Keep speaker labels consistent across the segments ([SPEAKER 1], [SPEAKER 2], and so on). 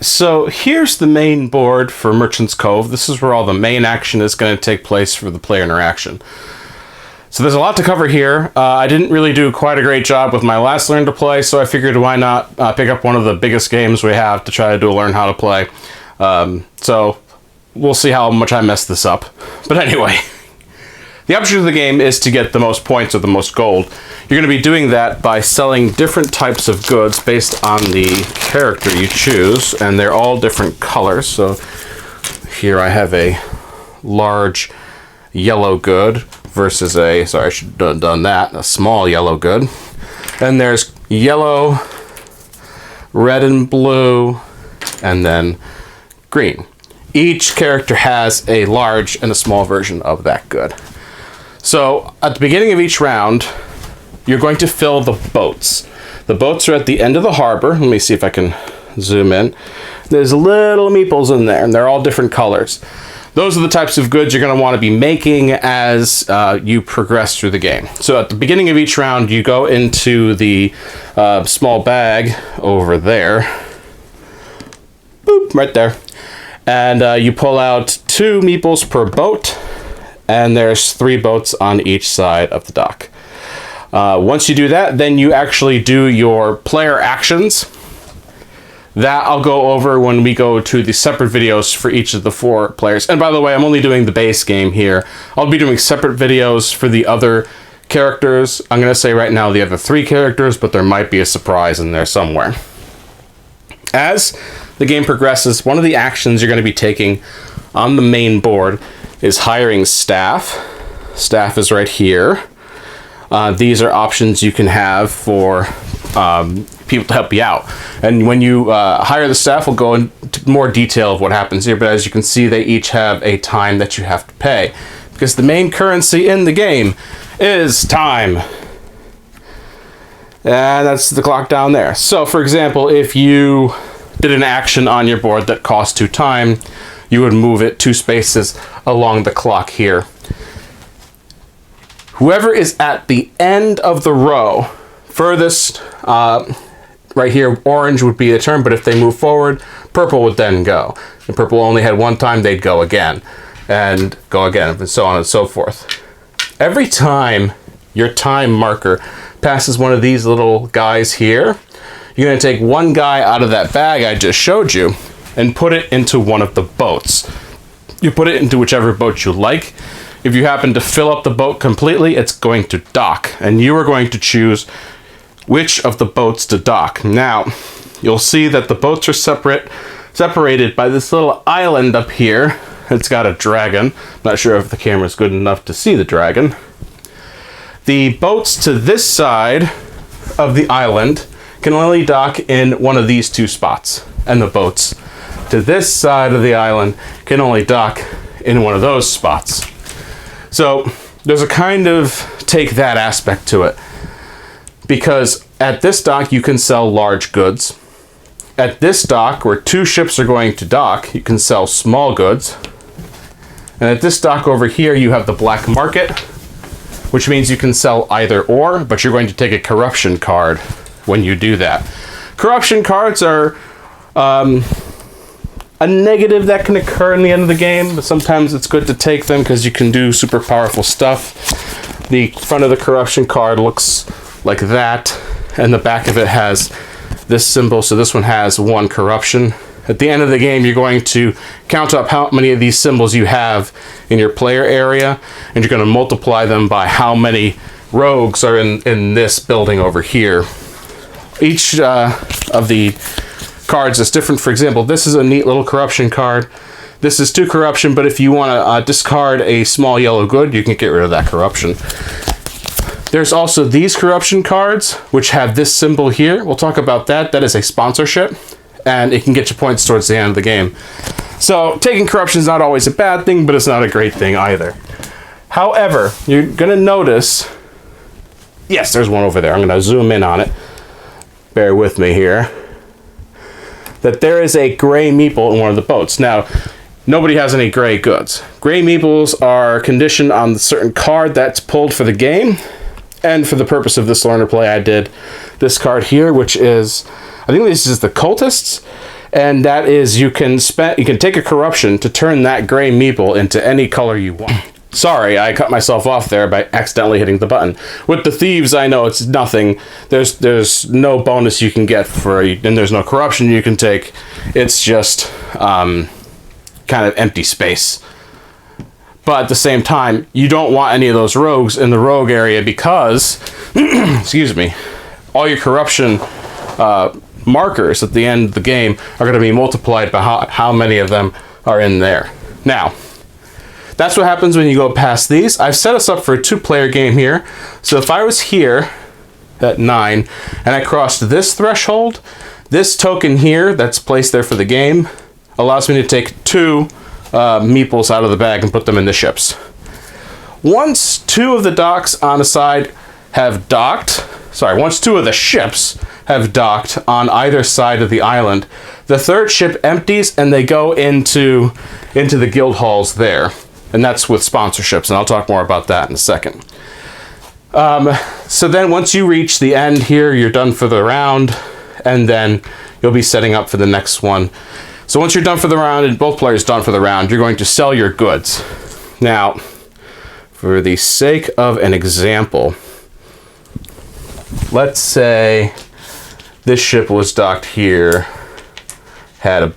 [SPEAKER 1] Alright, so here's the main board for Merchant's Cove. This is where all the main action is going to take place for the player interaction. So there's a lot to cover here. I didn't really do quite a great job with my last Learn to Play, so I figured why not pick up one of the biggest games we have to try to do a Learn How to Play. So we'll see how much I messed this up. But anyway, the object of the game is to get the most points or the most gold. You're going to be doing that by selling different types of goods based on the character you choose, and they're all different colors. So here I have a large yellow good versus a, sorry, I should have done that, a small yellow good. And there's yellow, red and blue, and then green. Each character has a large and a small version of that good. So at the beginning of each round, you're going to fill the boats. The boats are at the end of the harbor. Let me see if I can zoom in. There's little meeples in there, and they're all different colors. Those are the types of goods you're going to want to be making as you progress through the game. So at the beginning of each round, you go into the small bag over there. Boop, right there. And you pull out 2 meeples per boat, and there's 3 boats on each side of the dock. Once you do that, then you actually do your player actions. That I'll go over when we go to the separate videos for each of the 4 players. And by the way, I'm only doing the base game here. I'll be doing separate videos for the other characters. I'm going to say right now the other 3 characters, but there might be a surprise in there somewhere. As the game progresses, one of the actions you're going to be taking on the main board is hiring staff. Staff is right here. These are options you can have for people to help you out. And when you hire the staff, we'll go into more detail of what happens here, but as you can see, they each have a time that you have to pay, because the main currency in the game is time. And that's the clock down there. So for example, if you did an action on your board that cost 2 time, you would move it 2 spaces along the clock here. Whoever is at the end of the row, furthest, right here, orange would be the turn, but if they move forward, purple would then go. And purple only had 1 time, they'd go again, and go again, and so on and so forth. Every time your time marker passes one of these little guys here, you're going to take 1 guy out of that bag I just showed you and put it into one of the boats. You put it into whichever boat you like. If you happen to fill up the boat completely, it's going to dock, and you are going to choose which of the boats to dock. Now, you'll see that the boats are separated by this little island up here. It's got a dragon. I'm not sure if the camera's good enough to see the dragon. The boats to this side of the island can only dock in one of these 2 spots, and the boats to this side of the island can only dock in one of those spots. So there's a kind of take that aspect to it, because at this dock you can sell large goods. At this dock, where 2 ships are going to dock, you can sell small goods. And at this dock over here, you have the black market, which means you can sell either or, but you're going to take a corruption card when you do that. Corruption cards are a negative that can occur in the end of the game, but sometimes it's good to take them because you can do super powerful stuff. The front of the corruption card looks like that, and the back of it has this symbol, so this one has 1 corruption. At the end of the game, you're going to count up how many of these symbols you have in your player area, and you're going to multiply them by how many rogues are in this building over here. Each of the cards is different. For example, this is a neat little corruption card. This is 2 corruption, but if you want to discard a small yellow good, you can get rid of that corruption. There's also these corruption cards, which have this symbol here. We'll talk about that. That is a sponsorship, and it can get you points towards the end of the game. So taking corruption is not always a bad thing, but it's not a great thing either. However, you're going to notice, yes, there's one over there. I'm going to zoom in on it. Bear with me here. That there is a gray meeple in one of the boats. Now, nobody has any gray goods. Gray meeples are conditioned on the certain card that's pulled for the game. And for the purpose of this learner play, I did this card here, which is, I think this is the Cultists. and that is you can take a corruption to turn that gray meeple into any color you want. Sorry, I cut myself off there by accidentally hitting the button. With the thieves, I know it's nothing. There's no bonus you can get for, and there's no corruption you can take. It's just kind of empty space. But at the same time, you don't want any of those rogues in the rogue area because, excuse me, all your corruption markers at the end of the game are going to be multiplied by how many of them are in there. Now, that's what happens when you go past these. I've set us up for a 2-player game here. So if I was here at 9 and I crossed this threshold, this token here that's placed there for the game allows me to take 2 meeples out of the bag and put them in the ships. Once 2 of the docks on the side have docked, once 2 of the ships have docked on either side of the island, the 3rd ship empties and they go into the guild halls there. And that's with sponsorships, and I'll talk more about that in a second. So then once you reach the end here, you're done for the round, and then you'll be setting up for the next one. So once you're done for the round and both players done for the round, you're going to sell your goods. Now, for the sake of an example, let's say this ship was docked here, had a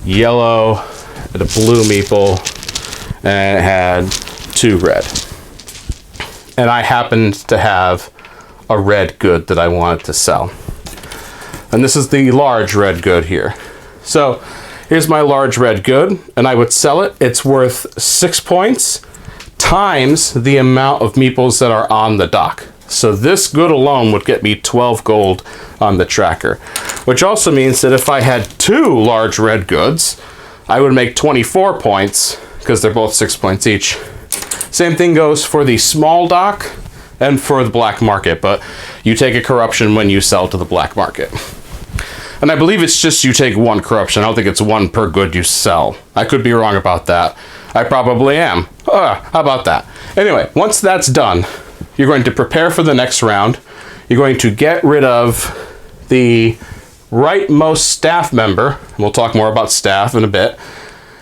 [SPEAKER 1] yellow and a blue meeple, and it had 2 red. And I happened to have a red good that I wanted to sell. And this is the large red good here. So here's my large red good, and I would sell it. It's worth 6 points times the amount of meeples that are on the dock. So this good alone would get me 12 gold on the tracker, which also means that if I had 2 large red goods, I would make 24 points because they're both 6 points each. Same thing goes for the small dock and for the black market, but you take a corruption when you sell to the black market. And I believe it's just you take 1 corruption. I don't think it's 1 per good you sell. I could be wrong about that. I probably am. How about that? Anyway, once that's done, you're going to prepare for the next round. You're going to get rid of the rightmost staff member. We'll talk more about staff in a bit.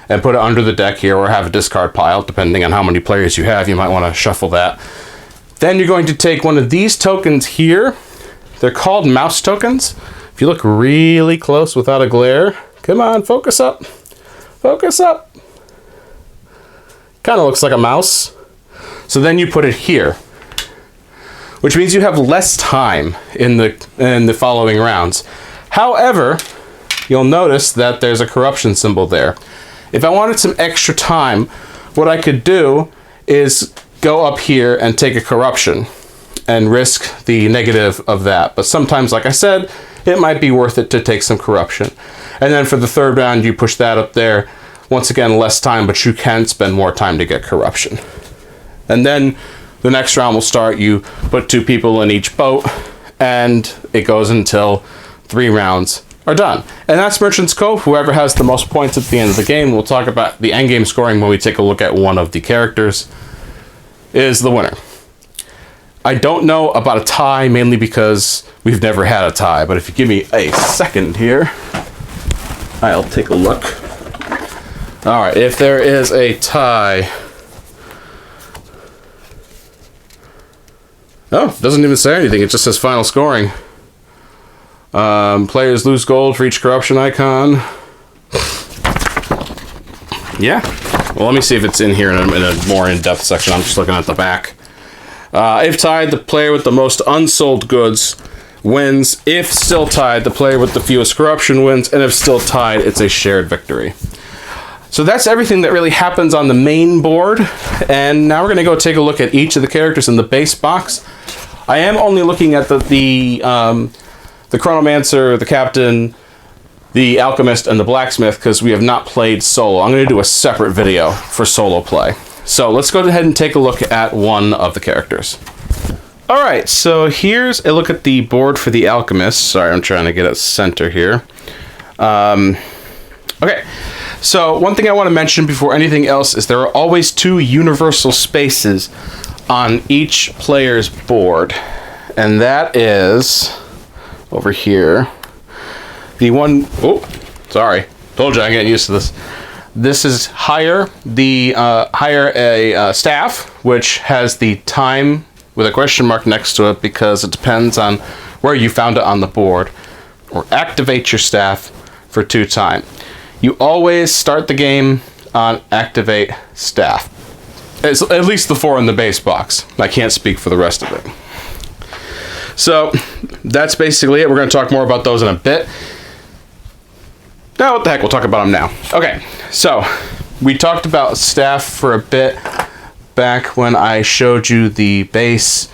[SPEAKER 1] And put it under the deck here, or have a discard pile, depending on how many players you have. You might want to shuffle that. Then you're going to take one of these tokens here. They're called mouse tokens. If you look really close without a glare, come on, focus up. Focus up. Kind of looks like a mouse. So then you put it here, which means you have less time in the following rounds. However, you'll notice that there's a corruption symbol there. If I wanted some extra time, what I could do is go up here and take a corruption and risk the negative of that. But sometimes, like I said, it might be worth it to take some corruption. And then for the 3rd round, you push that up there. Once again, less time, but you can spend more time to get corruption. And then the next round will start. You put 2 people in each boat, and it goes until 3 rounds are done. And that's Merchant's Cove. Whoever has the most points at the end of the game, we'll talk about the endgame scoring when we take a look at one of the characters, is the winner. I don't know about a tie, mainly because we've never had a tie, but if you give me a second here, I'll take a look. Alright, if there is a tie... Oh, it doesn't even say anything, it just says final scoring. Players lose gold for each corruption icon. Yeah. Well, let me see if it's in here in a more in-depth section. I'm just looking at the back. If tied, the player with the most unsold goods wins. If still tied, the player with the fewest corruption wins. And if still tied, it's a shared victory. So that's everything that really happens on the main board. And now we're going to go take a look at each of the characters in the base box. I am only looking at the Chronomancer, the Captain, the Alchemist, and the Blacksmith because we have not played solo. I'm going to do a separate video for solo play. So let's go ahead and take a look at one of the characters. Alright, so here's a look at the board for the Alchemist. Sorry, I'm trying to get it center here. Okay, so one thing I want to mention before anything else is there are always 2 universal spaces on each player's board. And that is over here. the one, oh, sorry, told you I'm getting used to this. This is hire a staff, which has the time with a question mark next to it because it depends on where you found it on the board, or activate your staff for 2 time. You always start the game on activate staff. It's at least the 4 in the base box. I can't speak for the rest of it. So that's basically it. We're going to talk more about those in a bit. Now, what the heck, we'll talk about them now. Okay, so we talked about staff for a bit back when I showed you the base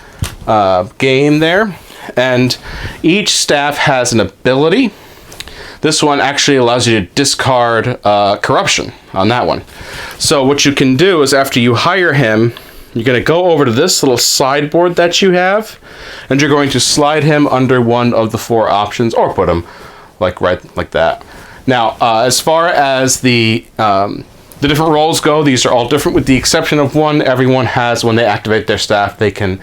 [SPEAKER 1] game there. And each staff has an ability. This one actually allows you to discard corruption on that one. So what you can do is after you hire him, you're going to go over to this little sideboard that you have, and you're going to slide him under one of the 4 options, or put him right like that. Now, as far as the different roles go, these are all different with the exception of one. Everyone has, when they activate their staff, they can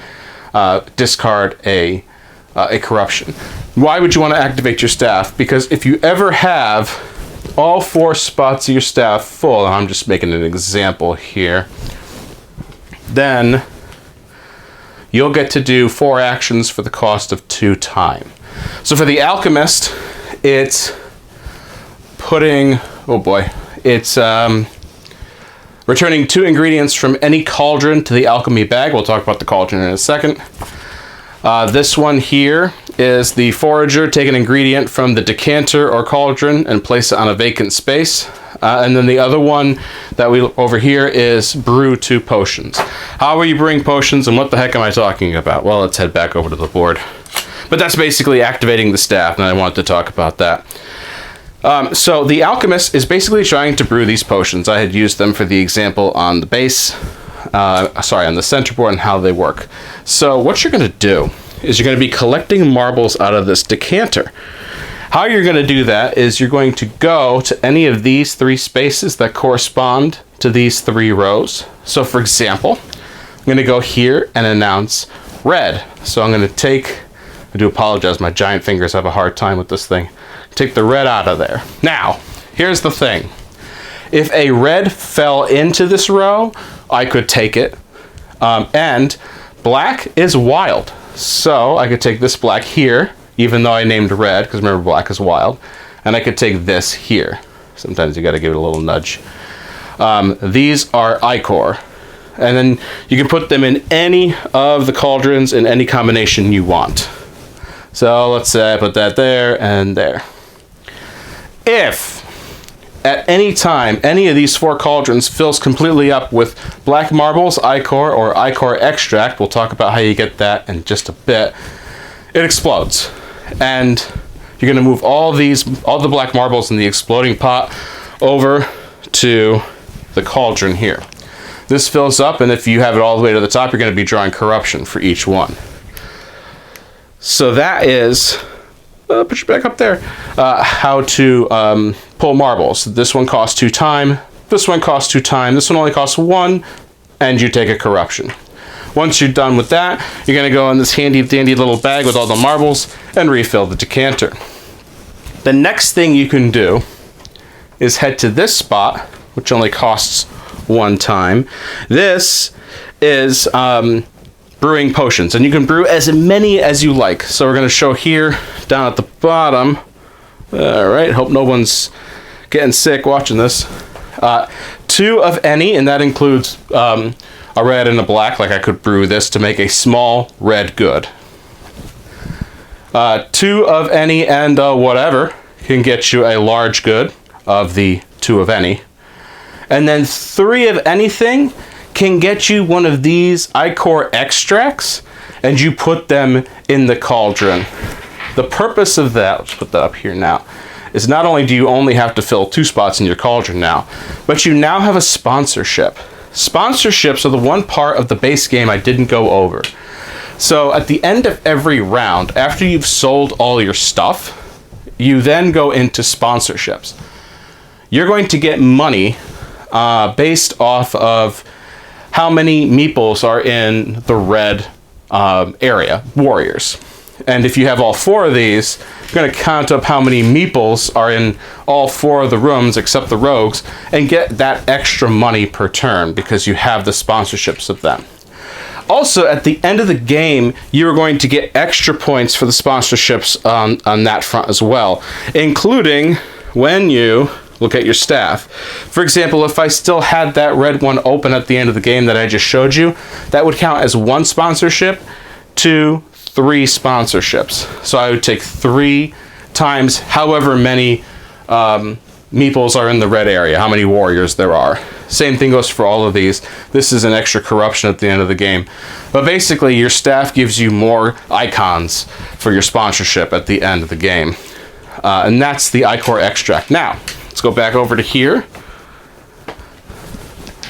[SPEAKER 1] discard a corruption. Why would you want to activate your staff? Because if you ever have all 4 spots of your staff full, and I'm just making an example here, then you'll get to do 4 actions for the cost of 2 time. So for the Alchemist, it's putting, oh boy, it's returning 2 ingredients from any cauldron to the alchemy bag. We'll talk about the cauldron in a second. This one here is the forager. Take an ingredient from the decanter or cauldron and place it on a vacant space. And then the other one that we over here is brew 2 potions. How are you brewing potions, and what the heck am I talking about? Well, let's head back over to the board. But that's basically activating the staff, and I wanted to talk about that. So the Alchemist is basically trying to brew these potions. I had used them for the example on the base, on the center board, and how they work. So what you're going to do is you're going to be collecting marbles out of this decanter. How you're going to do that is you're going to go to any of these 3 spaces that correspond to these 3 rows. So for example, I'm going to go here and announce red. So I'm going to take, I do apologize, my giant fingers have a hard time with this thing. Take the red out of there. Now, here's the thing. If a red fell into this row, I could take it. And black is wild. So I could take this black here, even though I named red, because remember black is wild. And I could take this here. Sometimes you got to give it a little nudge. These are ichor. And then you can put them in any of the cauldrons in any combination you want. So let's say I put that there and there. If at any time any of these 4 cauldrons fills completely up with black marbles, ichor, or ichor extract, we'll talk about how you get that in just a bit, it explodes. And you're going to move all the black marbles in the exploding pot over to the cauldron here. This fills up, and if you have it all the way to the top, you're going to be drawing corruption for each one. So that is, put you back up there, how to pull marbles. This one costs 2 time, this one costs 2 time, this one only costs 1, and you take a corruption. Once you're done with that, you're going to go in this handy dandy little bag with all the marbles and refill the decanter. The next thing you can do is head to this spot, which only costs 1 time. This is brewing potions, and you can brew as many as you like. So we're going to show here down at the bottom. All right, hope no one's getting sick watching this. 2 of any, and that includes a red and a black. Like I could brew this to make a small red good. 2 of any and whatever can get you a large good of the 2 of any. And then 3 of anything can get you one of these ichor extracts, and you put them in the cauldron. The purpose of that, let's put that up here now, is not only do you only have to fill 2 spots in your cauldron now, but you now have a sponsorship. Sponsorships are the one part of the base game I didn't go over. So at the end of every round, after you've sold all your stuff, you then go into sponsorships. You're going to get money based off of how many meeples are in the red area, warriors. And if you have all 4 of these, going to count up how many meeples are in all 4 of the rooms except the rogues and get that extra money per turn because you have the sponsorships of them. Also, at the end of the game, you're going to get extra points for the sponsorships on that front as well, including when you look at your staff. For example, if I still had that red one open at the end of the game that I just showed you, that would count as 1 sponsorship to 3 sponsorships. So I would take 3 times however many meeples are in the red area, how many warriors there are. Same thing goes for all of these. This is an extra corruption at the end of the game. But basically, your staff gives you more icons for your sponsorship at the end of the game. And that's the Ichor extract. Now, let's go back over to here.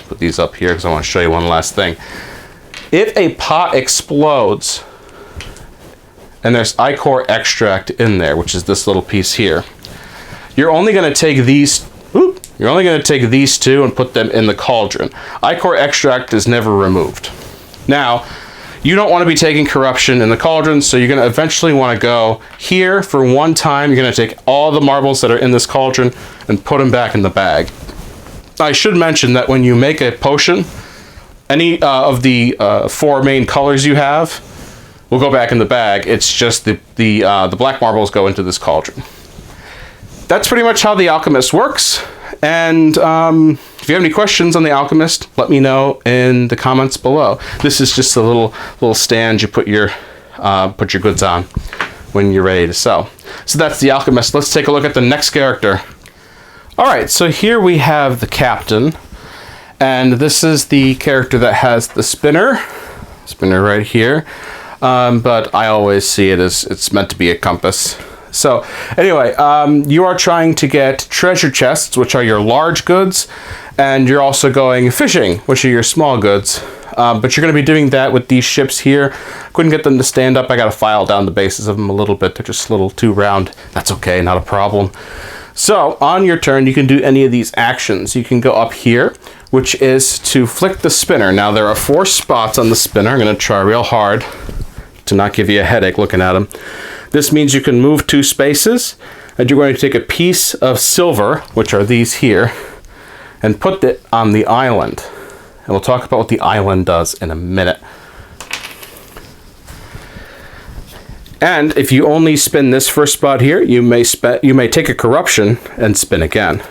[SPEAKER 1] Put these up here because I want to show you one last thing. If a pot explodes, and there's Ichor extract in there, which is this little piece here, you're only going to take these. You're only going to take these 2 and put them in the cauldron. Ichor extract is never removed. Now, you don't want to be taking corruption in the cauldron, so you're going to eventually want to go here for 1 time. You're going to take all the marbles that are in this cauldron and put them back in the bag. I should mention that when you make a potion, any of the 4 main colors you have will go back in the bag. It's just the black marbles go into this cauldron. That's pretty much how the Alchemist works. And if you have any questions on the Alchemist, let me know in the comments below. This is just a little stand you put your goods on when you're ready to sell. So that's the Alchemist. Let's take a look at the next character. All right, so here we have the captain, and this is the character that has the spinner right here. But I always see it as it's meant to be a compass. So anyway, you are trying to get treasure chests, which are your large goods, and you're also going fishing, which are your small goods. But you're going to be doing that with these ships here. Couldn't get them to stand up. I got to file down the bases of them a little bit. They're just a little too round. That's okay, not a problem. So on your turn, you can do any of these actions. You can go up here, which is to flick the spinner. Now there are 4 spots on the spinner. I'm going to try real hard to not give you a headache looking at them. This means you can move 2 spaces, and you're going to take a piece of silver, which are these here, and put it on the island. And we'll talk about what the island does in a minute. And if you only spin this first spot here, you may take a corruption and spin again.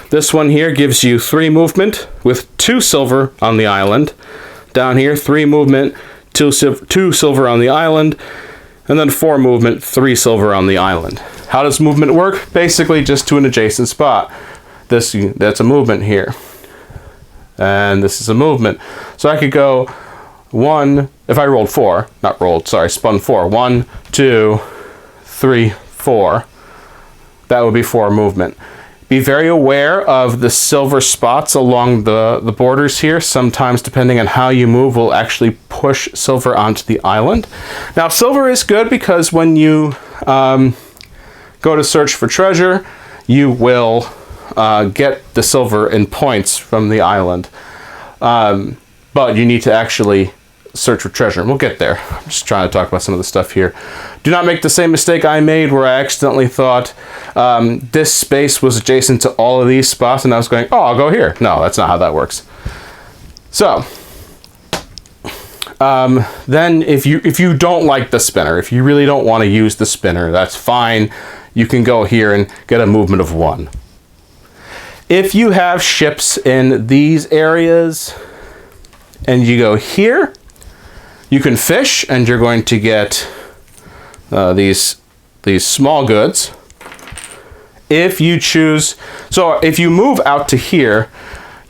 [SPEAKER 1] This one here gives you 3 movement with 2 silver on the island. Down here, 3 movement, 2 silver on the island. And then 4 movement, 3 silver on the island. How does movement work? Basically just to an adjacent spot. That's a movement here. And this is a movement. So I could go 1, if I rolled 4, spun 4. 1, 2, 3, 4. That would be 4 movement. Be very aware of the silver spots along the borders here. Sometimes, depending on how you move, will actually push silver onto the island. Now, silver is good because when you go to search for treasure, you will get the silver in points from the island. But you need to actually search for treasure, and we'll get there. I'm just trying to talk about some of the stuff here. Do not make the same mistake I made where I accidentally thought this space was adjacent to all of these spots, and I was going, oh, I'll go here. No, that's not how that works. So then if you don't like the spinner, if you really don't want to use the spinner, that's fine. You can go here and get a movement of 1. If you have ships in these areas and you go here, you can fish, and you're going to get these small goods. If you choose, so if you move out to here,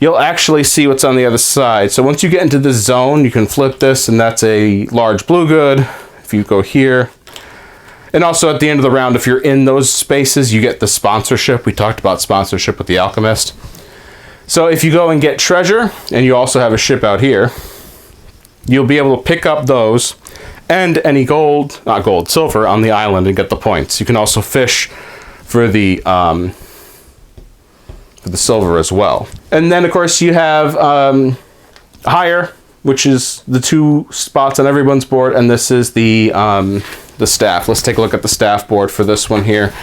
[SPEAKER 1] you'll actually see what's on the other side. So once you get into this zone, you can flip this, and that's a large blue good. If you go here, and also at the end of the round, if you're in those spaces, you get the sponsorship. We talked about sponsorship with the Alchemist. So if you go and get treasure, and you also have a ship out here, you'll be able to pick up those and any silver on the island and get the points. You can also fish for the silver as well. And then, of course, you have higher, which is the 2 spots on everyone's board, and this is the the staff. Let's take a look at the staff board for this one here.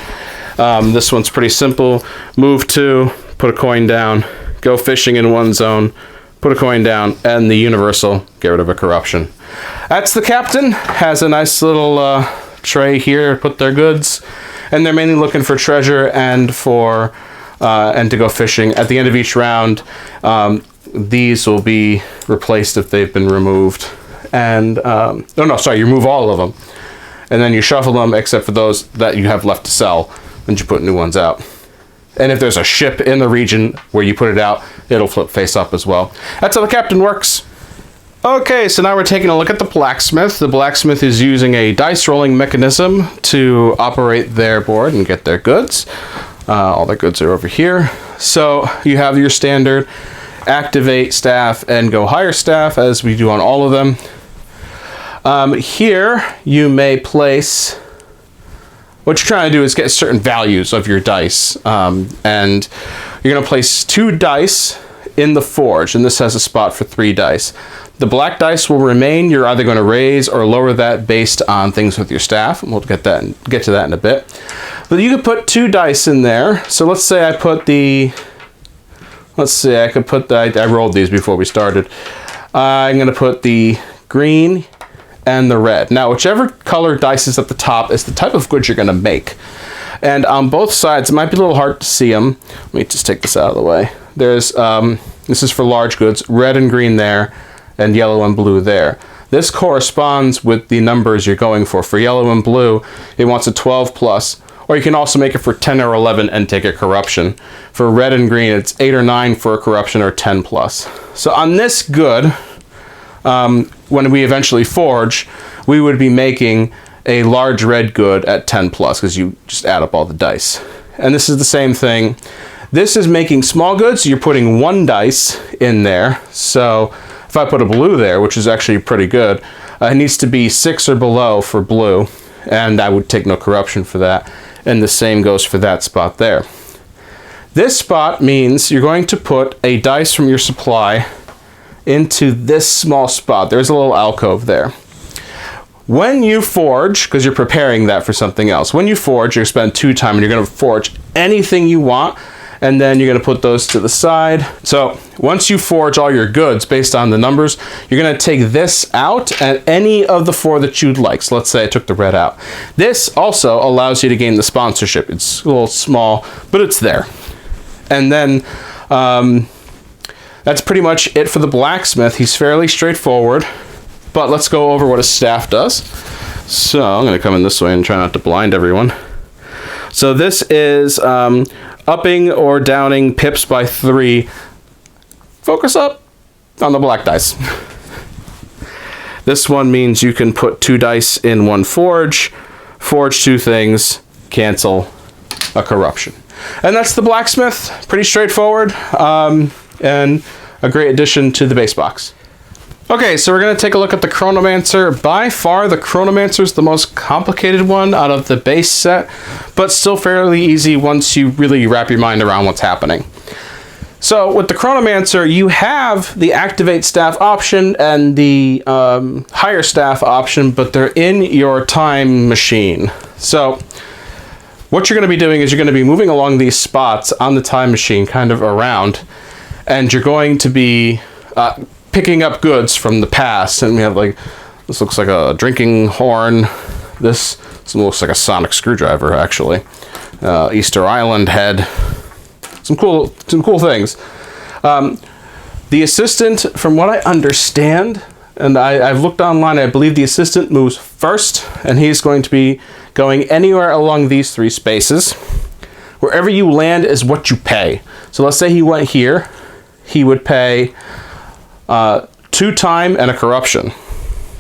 [SPEAKER 1] This one's pretty simple. Move 2, put a coin down, go fishing in one zone, put a coin down, and the universal, get rid of a corruption. That's the captain. Has a nice little tray here to put their goods, and they're mainly looking for treasure and for and to go fishing. At the end of each round, these will be replaced if they've been removed. And you remove all of them, and then you shuffle them except for those that you have left to sell, and you put new ones out. And if there's a ship in the region where you put it out, it'll flip face up as well. That's how the captain works. Okay, so now we're taking a look at the blacksmith. The blacksmith is using a dice rolling mechanism to operate their board and get their goods. All their goods are over here. So you have your standard activate staff and go higher staff, as we do on all of them. Here you may place, what you're trying to do is get certain values of your dice, and you're going to place 2 dice in the forge, and this has a spot for 3 dice. The black dice will remain. You're either going to raise or lower that based on things with your staff, and we'll get to that in a bit. But you could put 2 dice in there. So let's say I put the, I rolled these before we started. I'm going to put the green and the red. Now, whichever color dice is at the top is the type of goods you're going to make. And on both sides, it might be a little hard to see them. Let me just take this out of the way. There's, this is for large goods, red and green there, and yellow and blue there. This corresponds with the numbers you're going for. For yellow and blue, it wants a 12 plus, or you can also make it for 10 or 11 and take a corruption. For red and green, it's 8 or 9 for a corruption or 10 plus. So on this good, when we eventually forge, we would be making a large red good at 10 plus, because you just add up all the dice. And this is the same thing. This is making small goods. You're putting 1 dice in there. So if I put a blue there, which is actually pretty good, it needs to be 6 or below for blue, and I would take no corruption for that. And the same goes for that spot there. This spot means you're going to put a dice from your supply into this small spot. There's a little alcove there. When you forge, because you're preparing that for something else, when you forge, you're going to spend 2 time, and you're going to forge anything you want, and then you're going to put those to the side. So once you forge all your goods based on the numbers, you're going to take this out and any of the 4 that you'd like. So let's say I took the red out. This also allows you to gain the sponsorship. It's a little small, but it's there. And then that's pretty much it for the blacksmith. He's fairly straightforward, but let's go over what a staff does. So I'm going to come in this way and try not to blind everyone. So this is upping or downing pips by 3. Focus up on the black dice. This one means you can put 2 dice in 1 forge, forge 2 things, cancel a corruption. And that's the blacksmith. Pretty straightforward, and a great addition to the base box. Okay, so we're going to take a look at the Chronomancer. By far, the Chronomancer is the most complicated one out of the base set, but still fairly easy once you really wrap your mind around what's happening. So with the Chronomancer, you have the activate staff option and the higher staff option, but they're in your time machine. So what you're going to be doing is you're going to be moving along these spots on the time machine, kind of around, and you're going to be picking up goods from the past. And we have, like, this looks like a drinking horn. This looks like a sonic screwdriver, actually. Easter Island head. Some cool things. The assistant, from what I understand, and I've looked online, I believe the assistant moves first, and he's going to be going anywhere along these 3 spaces. Wherever you land is what you pay. So let's say he went here. He would pay 2 time and a corruption.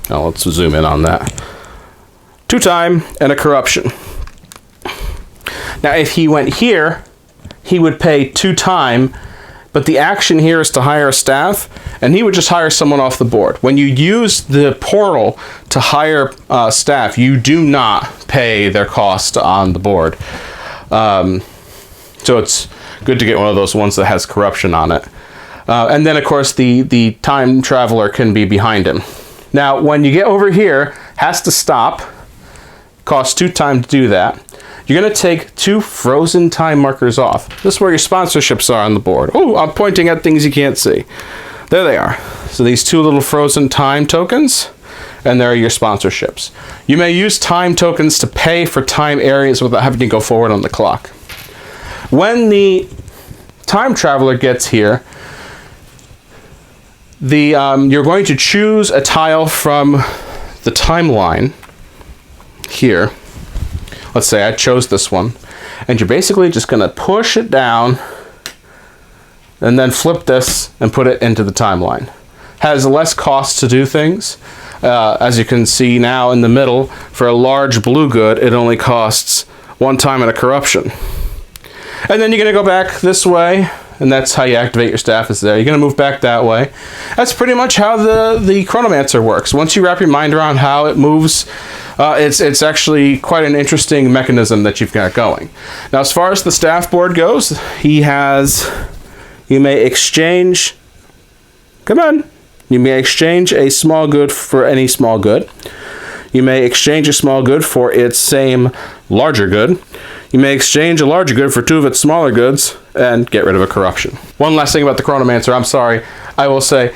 [SPEAKER 1] Now let's zoom in on that. 2 time and a corruption. Now if he went here, he would pay 2 time, but the action here is to hire a staff, and he would just hire someone off the board. When you use the portal to hire staff, you do not pay their cost on the board. So it's good to get one of those ones that has corruption on it. And then, of course, the time traveler can be behind him. Now, when you get over here, has to stop, Costs 2 time to do that. You're going to take 2 frozen time markers off. This is where your sponsorships are on the board. Oh, I'm pointing at things you can't see. There they are. So these 2 little frozen time tokens, and there are your sponsorships. You may use time tokens to pay for time areas without having to go forward on the clock. When the time traveler gets here, you're going to choose a tile from the timeline here. Let's say I chose this one, and you're basically just going to push it down and then flip this and put it into the timeline. Has less cost to do things. As you can see now in the middle, for a large blue good, it only costs 1 time and a corruption. And then you're going to go back this way, and that's how you activate your staff is there. You're going to move back that way. That's pretty much how the Chronomancer works. Once you wrap your mind around how it moves, it's actually quite an interesting mechanism that you've got going. Now, as far as the staff board goes, you may exchange, you may exchange a small good for any small good. You may exchange a small good for its same larger good. You may exchange a larger good for 2 of its smaller goods and get rid of a corruption. One last thing about the Chronomancer, I'm sorry, I will say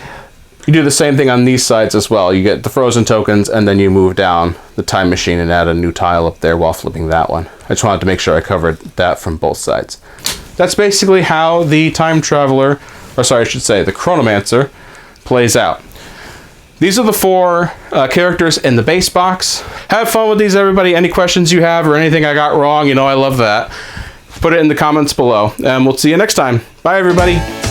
[SPEAKER 1] you do the same thing on these sides as well. You get the frozen tokens and then you move down the time machine and add a new tile up there while flipping that one. I just wanted to make sure I covered that from both sides. That's basically how the time traveler, or sorry, I should say the Chronomancer, plays out. These are the 4 characters in the base box. Have fun with these, everybody. Any questions you have or anything I got wrong, you know I love that. Put it in the comments below, and we'll see you next time. Bye, everybody.